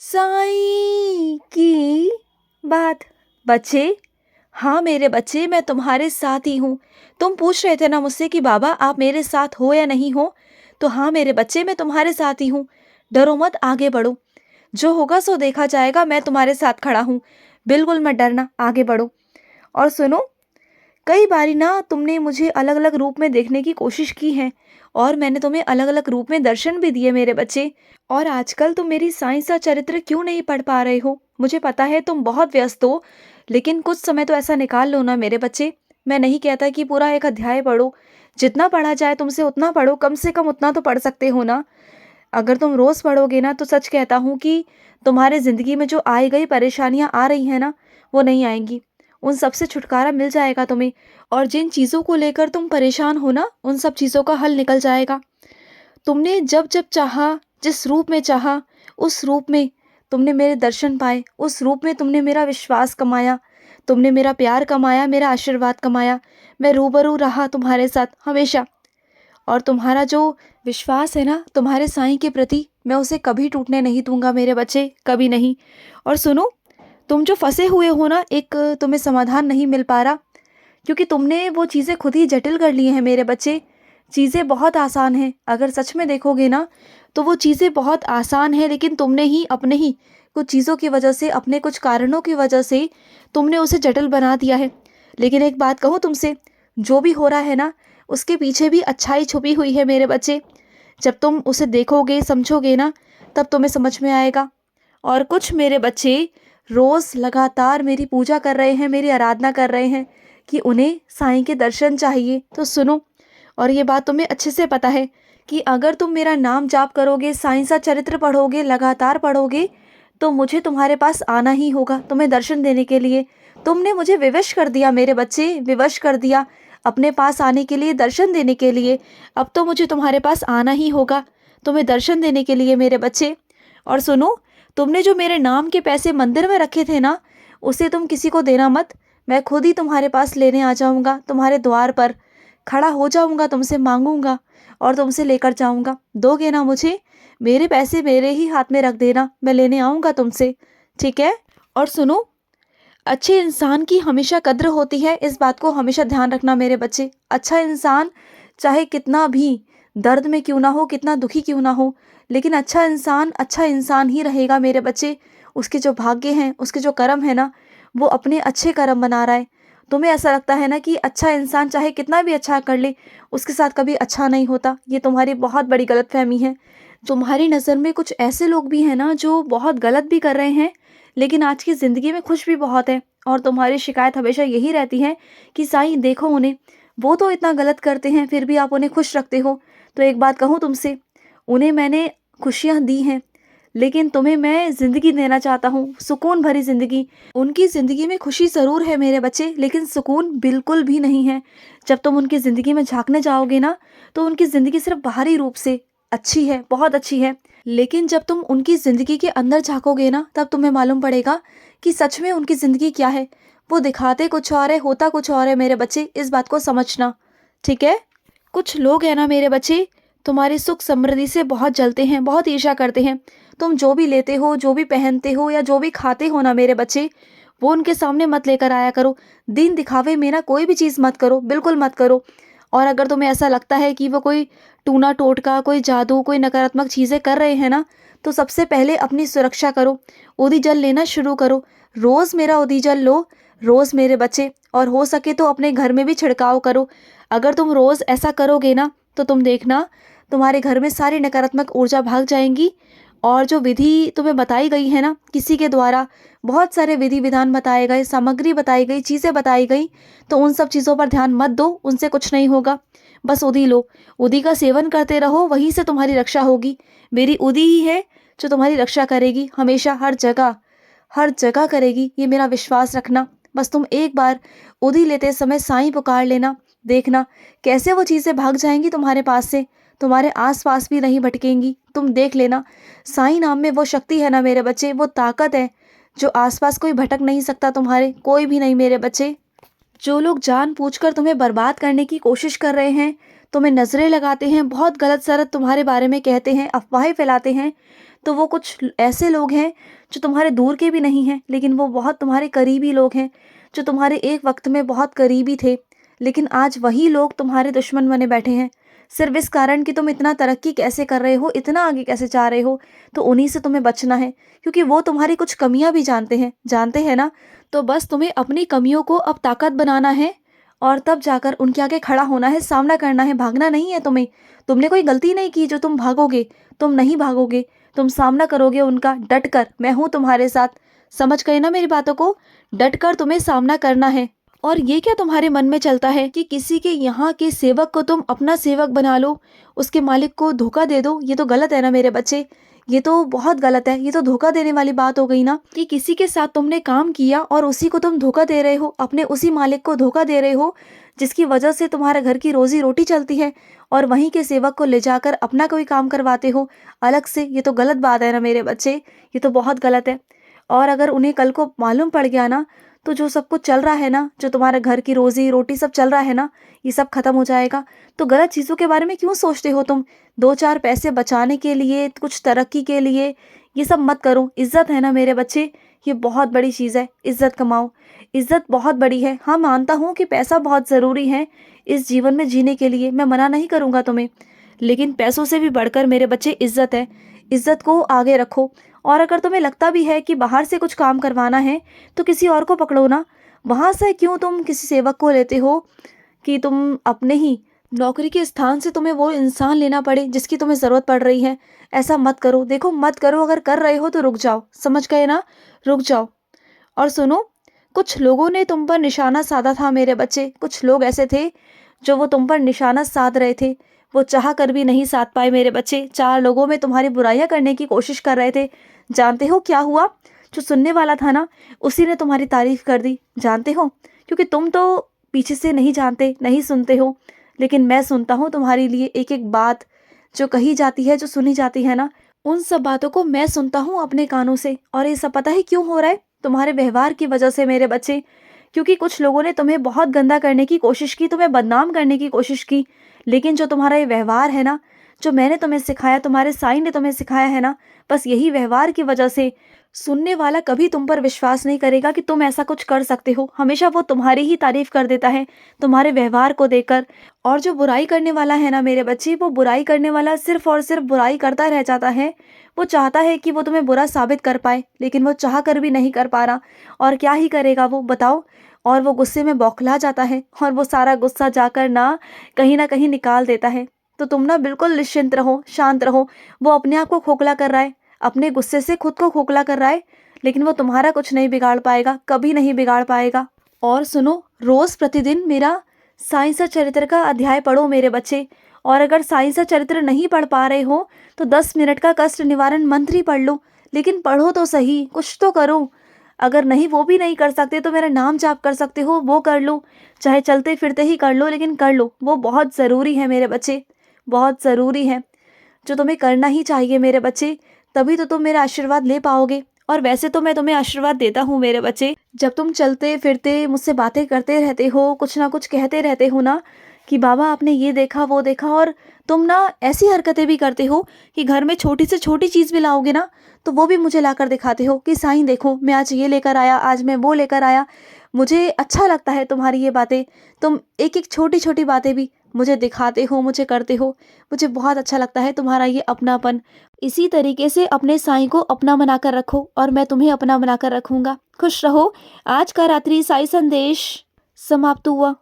साईं की बात। बच्चे, हाँ मेरे बच्चे, मैं तुम्हारे साथ ही हूँ। तुम पूछ रहे थे ना मुझसे कि बाबा आप मेरे साथ हो या नहीं हो। तो हाँ मेरे बच्चे, मैं तुम्हारे साथ ही हूँ। डरो मत, आगे बढ़ो। जो होगा सो देखा जाएगा। मैं तुम्हारे साथ खड़ा हूँ। बिल्कुल मत डरना, आगे बढ़ो। और सुनो, कई बारी ना तुमने मुझे अलग अलग रूप में देखने की कोशिश की है, और मैंने तुम्हें अलग अलग रूप में दर्शन भी दिए मेरे बच्चे। और आजकल तुम मेरी साईं सा चरित्र क्यों नहीं पढ़ पा रहे हो? मुझे पता है तुम बहुत व्यस्त हो, लेकिन कुछ समय तो ऐसा निकाल लो ना मेरे बच्चे। मैं नहीं कहता कि पूरा एक अध्याय पढ़ो। जितना पढ़ा जाए तुमसे उतना पढ़ो, कम से कम उतना तो पढ़ सकते हो ना। अगर तुम रोज पढ़ोगे ना तो सच कहता हूँ कि तुम्हारे जिंदगी में जो आई गई परेशानियां आ रही हैं ना, वो नहीं आएंगी। उन सब से छुटकारा मिल जाएगा तुम्हें। और जिन चीज़ों को लेकर तुम परेशान हो ना, उन सब चीज़ों का हल निकल जाएगा। तुमने जब जब चाहा, जिस रूप में चाहा, उस रूप में तुमने मेरे दर्शन पाए। उस रूप में तुमने मेरा विश्वास कमाया, तुमने मेरा प्यार कमाया, मेरा आशीर्वाद कमाया। मैं रूबरू रहा तुम्हारे साथ हमेशा। और तुम्हारा जो विश्वास है ना तुम्हारे साईं के प्रति, मैं उसे कभी टूटने नहीं दूंगा मेरे बच्चे, कभी नहीं। और सुनो, तुम जो फंसे हुए हो ना, एक तुम्हें समाधान नहीं मिल पा रहा, क्योंकि तुमने वो चीज़ें खुद ही जटिल कर ली हैं मेरे बच्चे। चीज़ें बहुत आसान हैं, अगर सच में देखोगे ना तो वो चीज़ें बहुत आसान हैं, लेकिन तुमने ही अपने ही कुछ चीज़ों की वजह से, अपने कुछ कारणों की वजह से तुमने उसे जटिल बना दिया है। लेकिन एक बात कहूँ तुमसे, जो भी हो रहा है ना, उसके पीछे भी अच्छाई छुपी हुई है मेरे बच्चे। जब तुम उसे देखोगे, समझोगे ना, तब तुम्हें समझ में आएगा। और कुछ मेरे बच्चे रोज़ लगातार मेरी पूजा कर रहे हैं, मेरी आराधना कर रहे हैं कि उन्हें साईं के दर्शन चाहिए। तो सुनो, और ये बात तुम्हें अच्छे से पता है कि अगर तुम मेरा नाम जाप करोगे, साईं सा चरित्र पढ़ोगे, लगातार पढ़ोगे, तो मुझे तुम्हारे पास आना ही होगा तुम्हें दर्शन देने के लिए। तुमने मुझे विवश कर दिया मेरे बच्चे, विवश कर दिया अपने पास आने के लिए, दर्शन देने के लिए। अब तो मुझे तुम्हारे पास आना ही होगा तुम्हें दर्शन देने के लिए मेरे बच्चे। और सुनो, तुमने जो मेरे नाम के पैसे मंदिर में रखे थे ना, उसे तुम किसी को देना मत। मैं खुद ही तुम्हारे पास लेने आ जाऊंगा, तुम्हारे द्वार पर खड़ा हो जाऊंगा, तुमसे मांगूंगा और तुमसे लेकर जाऊंगा। दोगे ना मुझे? मेरे पैसे मेरे ही हाथ में रख देना, मैं लेने आऊंगा तुमसे, ठीक है? और सुनो, अच्छे इंसान की हमेशा कद्र होती है, इस बात को हमेशा ध्यान रखना मेरे बच्चे। अच्छा इंसान चाहे कितना भी दर्द में क्यों ना हो, कितना दुखी क्यों ना हो, लेकिन अच्छा इंसान ही रहेगा मेरे बच्चे। उसके जो भाग्य हैं, उसके जो कर्म है ना, वो अपने अच्छे कर्म बना रहा है। तुम्हें ऐसा लगता है ना कि अच्छा इंसान चाहे कितना भी अच्छा कर ले, उसके साथ कभी अच्छा नहीं होता। ये तुम्हारी बहुत बड़ी गलतफहमी है। तुम्हारी नज़र में कुछ ऐसे लोग भी हैं ना जो बहुत गलत भी कर रहे हैं, लेकिन आज की ज़िंदगी में खुश भी बहुत है। और तुम्हारी शिकायत हमेशा यही रहती है कि साईं देखो उन्हें, वो तो इतना गलत करते हैं फिर भी आप उन्हें खुश रखते हो। तो एक बात कहूँ तुमसे, उन्हें मैंने खुशियाँ दी हैं, लेकिन तुम्हें मैं ज़िंदगी देना चाहता हूँ, सुकून भरी ज़िंदगी। उनकी ज़िंदगी में खुशी ज़रूर है मेरे बच्चे, लेकिन सुकून बिल्कुल भी नहीं है। जब तुम उनकी ज़िंदगी में झांकने जाओगे ना, तो उनकी ज़िंदगी सिर्फ बाहरी रूप से अच्छी है, बहुत अच्छी है, लेकिन जब तुम उनकी ज़िंदगी के अंदर झांकोगे ना, तब तुम्हें मालूम पड़ेगा कि सच में उनकी ज़िंदगी क्या है। वो दिखाते कुछ और है, होता कुछ और है मेरे बच्चे, इस बात को समझना, ठीक है? कुछ लोग हैं ना मेरे बच्चे, तुम्हारी सुख समृद्धि से बहुत जलते हैं, बहुत ईर्ष्या करते हैं। तुम जो भी लेते हो, जो भी पहनते हो या जो भी खाते हो ना मेरे बच्चे, वो उनके सामने मत लेकर आया करो। दिन दिखावे में ना कोई भी चीज़ मत करो, बिल्कुल मत करो। और अगर तुम्हें ऐसा लगता है कि वो कोई टूना टोटका, कोई जादू, कोई नकारात्मक चीज़ें कर रहे हैं ना, तो सबसे पहले अपनी सुरक्षा करो। ओदी जल लेना शुरू करो। रोज़ मेरा ओदी जल लो, रोज़ मेरे बच्चे। और हो सके तो अपने घर में भी छिड़काव करो। अगर तुम रोज़ ऐसा करोगे ना, तो तुम देखना तुम्हारे घर में सारी नकारात्मक ऊर्जा भाग जाएंगी। और जो विधि तुम्हें बताई गई है ना किसी के द्वारा, बहुत सारे विधि विधान बताए गए, सामग्री बताई गई, चीज़ें बताई गई, तो उन सब चीज़ों पर ध्यान मत दो, उनसे कुछ नहीं होगा। बस उदी लो, उदी का सेवन करते रहो, वहीं से तुम्हारी रक्षा होगी। मेरी उदी ही है जो तुम्हारी रक्षा करेगी, हमेशा हर जगह करेगी, ये मेरा विश्वास रखना। बस तुम एक बार उदी लेते समय साईं पुकार लेना, देखना कैसे वो चीज़ें भाग जाएंगी तुम्हारे पास से, तुम्हारे आसपास भी नहीं भटकेंगी। तुम देख लेना, साईं नाम में वो शक्ति है ना मेरे बच्चे, वो ताकत है जो आसपास कोई भटक नहीं सकता तुम्हारे, कोई भी नहीं मेरे बच्चे। जो लोग जानबूझकर तुम्हें बर्बाद करने की कोशिश कर रहे हैं, तुम्हें नज़रें लगाते हैं, बहुत गलत सलत तुम्हारे बारे में कहते हैं, अफवाहें फैलाते हैं, तो वो कुछ ऐसे लोग हैं जो तुम्हारे दूर के भी नहीं हैं, लेकिन वो बहुत तुम्हारे करीबी लोग हैं, जो तुम्हारे एक वक्त में बहुत करीबी थे, लेकिन आज वही लोग तुम्हारे दुश्मन बने बैठे हैं। सिर्फ इस कारण कि तुम इतना तरक्की कैसे कर रहे हो, इतना आगे कैसे जा रहे हो, तो उन्हीं से तुम्हें बचना है, क्योंकि वो तुम्हारी कुछ कमियां भी जानते हैं ना। तो बस तुम्हें अपनी कमियों को अब ताकत बनाना है और तब जाकर उनके आगे खड़ा होना है, सामना करना है, भागना नहीं है तुम्हें। तुमने कोई गलती नहीं की जो तुम भागोगे, तुम नहीं भागोगे, तुम सामना करोगे उनका डट कर। मैं हूँ तुम्हारे साथ, समझ गए ना मेरी बातों को? डट कर तुम्हें सामना करना है। और ये क्या तुम्हारे मन में चलता है कि किसी के यहाँ के सेवक को तुम अपना सेवक बना लो, उसके मालिक को धोखा दे दो? ये तो गलत है ना मेरे बच्चे, ये तो बहुत गलत है। ये तो धोखा देने वाली बात हो गई ना, कि किसी के साथ तुमने काम किया और उसी को तुम धोखा दे रहे हो, अपने उसी मालिक को धोखा दे रहे हो जिसकी वजह से तुम्हारे घर की रोजी रोटी चलती है, और वहीं के सेवक को ले जाकर अपना कोई काम करवाते हो अलग से। ये तो गलत बात है ना मेरे बच्चे, ये तो बहुत गलत है। और अगर उन्हें कल को मालूम पड़ गया ना, तो जो सब कुछ चल रहा है ना, जो तुम्हारे घर की रोजी रोटी सब चल रहा है ना, ये सब खत्म हो जाएगा। तो गलत चीज़ों के बारे में क्यों सोचते हो तुम? दो चार पैसे बचाने के लिए, कुछ तरक्की के लिए ये सब मत करो। इज्जत है ना मेरे बच्चे, ये बहुत बड़ी चीज़ है। इज्जत कमाओ, इज्जत बहुत बड़ी है। हाँ, मानता हूँ कि पैसा बहुत ज़रूरी है इस जीवन में जीने के लिए, मैं मना नहीं करूँगा तुम्हें, लेकिन पैसों से भी बढ़कर मेरे बच्चे इज्जत है। इज्जत को आगे रखो। और अगर तुम्हें लगता भी है कि बाहर से कुछ काम करवाना है तो किसी और को पकड़ो ना। वहाँ से क्यों तुम किसी सेवक को लेते हो कि तुम अपने ही नौकरी के स्थान से तुम्हें वो इंसान लेना पड़े जिसकी तुम्हें ज़रूरत पड़ रही है? ऐसा मत करो। देखो, मत करो। अगर कर रहे हो तो रुक जाओ, समझ गए ना? रुक जाओ। और सुनो, कुछ लोगों ने तुम पर निशाना साधा था मेरे बच्चे। कुछ लोग ऐसे थे जो वो तुम पर निशाना साध रहे थे, वो चाह कर भी नहीं साध पाए मेरे बच्चे। चार लोगों में तुम्हारी बुराइयां करने की कोशिश कर रहे थे। जानते हो क्या हुआ? जो सुनने वाला था ना, उसी ने तुम्हारी तारीफ कर दी। जानते हो, क्योंकि तुम तो पीछे से नहीं जानते, नहीं सुनते हो, लेकिन मैं सुनता हूँ तुम्हारे लिए एक एक बात जो कही जाती है, जो सुनी जाती है ना, उन सब बातों को मैं सुनता हूँ अपने कानों से। और ये सब पता है क्यों हो रहा है? तुम्हारे व्यवहार की वजह से मेरे बच्चे। क्योंकि कुछ लोगों ने तुम्हें बहुत गंदा करने की कोशिश की, तुम्हें बदनाम करने की कोशिश की, लेकिन जो तुम्हारा ये व्यवहार है ना, जो मैंने तुम्हें सिखाया, तुम्हारे साईं ने तुम्हें सिखाया है ना, बस यही व्यवहार की वजह से सुनने वाला कभी तुम पर विश्वास नहीं करेगा कि तुम ऐसा कुछ कर सकते हो। हमेशा वो तुम्हारी ही तारीफ कर देता है तुम्हारे व्यवहार को देखकर। और जो बुराई करने वाला है ना मेरे बच्चे, वो बुराई करने वाला सिर्फ और सिर्फ बुराई करता रह जाता है। वो चाहता है कि वो तुम्हें बुरा साबित कर पाए, लेकिन वो चाह कर भी नहीं कर पा रहा। और क्या ही करेगा वो, बताओ? और वो गुस्से में बौखला जाता है, और वो सारा गुस्सा जाकर ना कहीं निकाल देता है। तो तुम ना बिल्कुल निश्चिंत रहो, शांत रहो। वो अपने आप को खोखला कर रहा है, अपने गुस्से से खुद को खोखला कर रहा है, लेकिन वो तुम्हारा कुछ नहीं बिगाड़ पाएगा, कभी नहीं बिगाड़ पाएगा। और सुनो, रोज प्रतिदिन मेरा साइंस और चरित्र का अध्याय पढ़ो मेरे बच्चे। और अगर साइंस और चरित्र नहीं पढ़ पा रहे हो तो 10 मिनट का कष्ट निवारण मंत्र ही पढ़ लो, लेकिन पढ़ो तो सही, कुछ तो करो। अगर नहीं, वो भी नहीं कर सकते, तो मेरा नाम जाप कर सकते हो, वो कर लो। चाहे चलते फिरते ही कर लो, लेकिन कर लो। वो बहुत ज़रूरी है मेरे बच्चे, बहुत ज़रूरी है, जो तुम्हें करना ही चाहिए मेरे बच्चे। तभी तो तुम मेरा आशीर्वाद ले पाओगे। और वैसे तो मैं तुम्हें आशीर्वाद देता हूँ मेरे बच्चे। जब तुम चलते फिरते मुझसे बातें करते रहते हो, कुछ ना कुछ कहते रहते हो ना, कि बाबा आपने ये देखा वो देखा, और तुम ना ऐसी हरकतें भी करते हो कि घर में छोटी से छोटी चीज़ भी लाओगे ना, तो वो भी मुझे लाकर दिखाते हो कि साईं देखो, मैं आज ये लेकर आया, आज मैं वो लेकर आया। मुझे अच्छा लगता है तुम्हारी ये बातें। तुम एक एक छोटी छोटी बातें भी मुझे दिखाते हो, मुझे करते हो। मुझे बहुत अच्छा लगता है तुम्हारा ये अपनापन। इसी तरीके से अपने साईं को अपना बनाकर रखो, और मैं तुम्हें अपना बनाकर रखूंगा। खुश रहो। आज का रात्रि साईं संदेश समाप्त हुआ।